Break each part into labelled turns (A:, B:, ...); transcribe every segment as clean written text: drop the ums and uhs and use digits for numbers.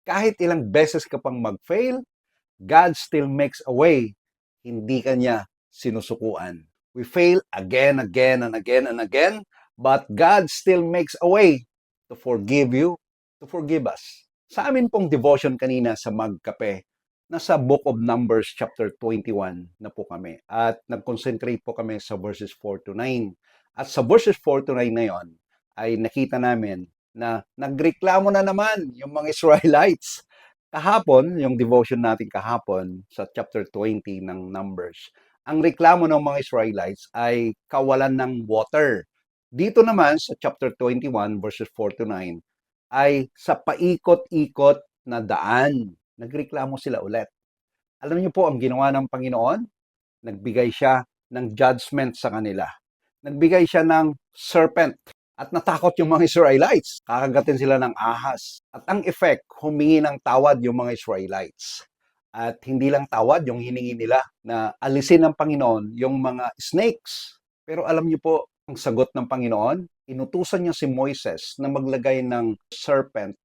A: Kahit ilang beses ka pang mag-fail, God still makes a way. Hindi ka niya sinusukuan. We fail again, again, and again, and again, but God still makes a way to forgive you, to forgive us. Sa amin pong devotion kanina sa Magkape, nasa Book of Numbers chapter 21 na po kami. At nag-concentrate po kami sa verses 4 to 9. At sa verses 4 to 9 na yon, ay nakita namin na nagreklamo na naman yung mga Israelites. Kahapon, yung devotion natin kahapon sa chapter 20 ng Numbers, ang reklamo ng mga Israelites ay kawalan ng water. Dito naman sa chapter 21 verses 4 to 9 ay sa paikot-ikot na daan. Nagreklamo sila ulit. Alam niyo po ang ginawa ng Panginoon? Nagbigay siya ng judgment sa kanila. Nagbigay siya ng serpent. At natakot yung mga Israelites. Kakagatin sila ng ahas. At ang effect, humingi ng tawad yung mga Israelites. At hindi lang tawad yung hiningi nila na alisin ng Panginoon yung mga snakes. Pero alam niyo po, ang sagot ng Panginoon, inutusan niya si Moises na maglagay ng serpent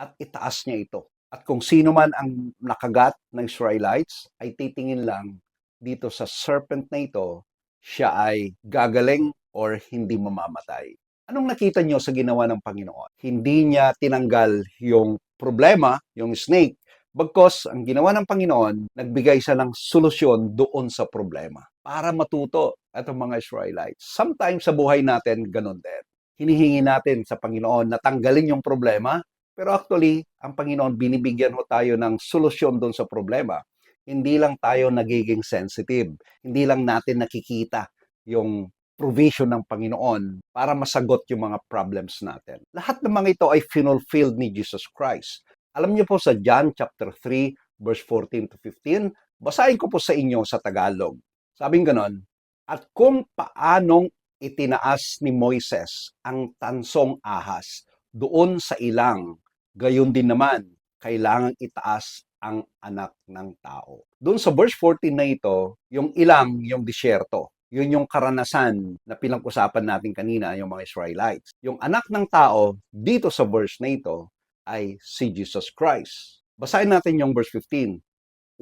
A: at itaas niya ito. At kung sino man ang nakagat ng Israelites, ay titingin lang dito sa serpent na ito, siya ay gagaling or hindi mamamatay. Anong nakita niyo sa ginawa ng Panginoon? Hindi niya tinanggal yung problema, yung snake, bagkos ang ginawa ng Panginoon, nagbigay siya ng solusyon doon sa problema para matuto itong mga Israelites. Sometimes sa buhay natin, ganun din. Hinihingi natin sa Panginoon na tanggalin yung problema, pero actually, ang Panginoon, binibigyan ho tayo ng solusyon doon sa problema. Hindi lang tayo nagiging sensitive. Hindi lang natin nakikita yung provision ng Panginoon para masagot yung mga problems natin. Lahat ng mga ito ay fulfilled ni Jesus Christ. Alam niyo po sa John chapter 3 verse 14 to 15, basahin ko po sa inyo sa Tagalog. Sabing ganon, at kung paanong itinaas ni Moises ang tansong ahas doon sa ilang, gayon din naman, kailangang itaas ang anak ng tao. Doon sa verse 14 na ito, yung ilang, yung disyerto. Yun yung karanasan na pinag-usapan natin kanina, yung mga Israelites. Yung anak ng tao, dito sa verse na ito, ay si Jesus Christ. Basahin natin yung verse 15.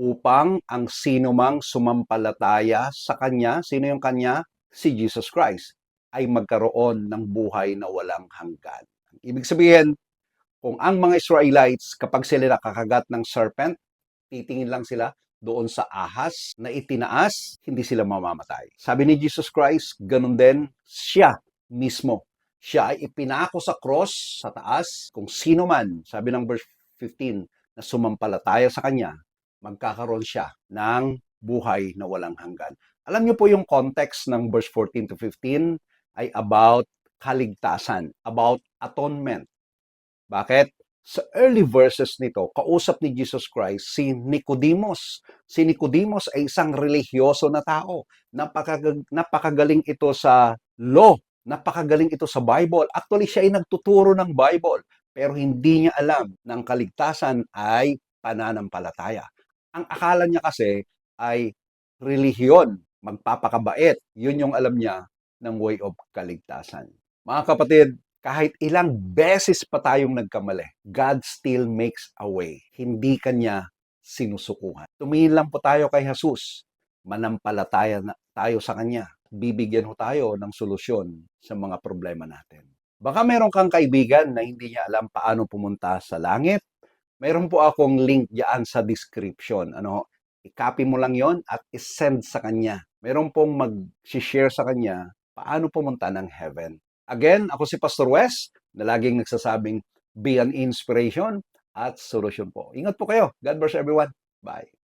A: Upang ang sinumang sumampalataya sa Kanya, sino yung Kanya? Si Jesus Christ, ay magkaroon ng buhay na walang hanggan. Ibig sabihin, kung ang mga Israelites, kapag sila nakakagat ng serpent, titingin lang sila doon sa ahas na itinaas, hindi sila mamamatay. Sabi ni Jesus Christ, ganun din siya mismo. Siya ay ipinako sa cross, sa taas, kung sino man, sabi ng verse 15, na sumampalataya sa Kanya, magkakaroon siya ng buhay na walang hanggan. Alam niyo po yung context ng verse 14 to 15 ay about kaligtasan, about atonement. Bakit? Sa early verses nito, kausap ni Jesus Christ si Nicodemus. Si Nicodemus ay isang relihiyoso na tao. Napakagaling ito sa law. Napakagaling ito sa Bible. Actually, siya ay nagtuturo ng Bible. Pero hindi niya alam na ang kaligtasan ay pananampalataya. Ang akala niya kasi ay relihiyon, magpapakabait. Yun yung alam niya ng way of kaligtasan. Mga kapatid, kahit ilang beses pa tayong nagkamali, God still makes a way. Hindi Kanya sinusukuhan. Tumingin lang po tayo kay Jesus. Manampalataya na tayo sa Kanya. Bibigyan ho tayo ng solusyon sa mga problema natin. Baka meron kang kaibigan na hindi niya alam paano pumunta sa langit. Meron po akong link diyan sa description. I-copy mo lang yon at isend sa kanya. Meron pong mag-share sa kanya paano pumunta ng heaven. Again, ako si Pastor Wes, na laging nagsasabing, be an inspiration at solution po. Ingat po kayo. God bless everyone. Bye.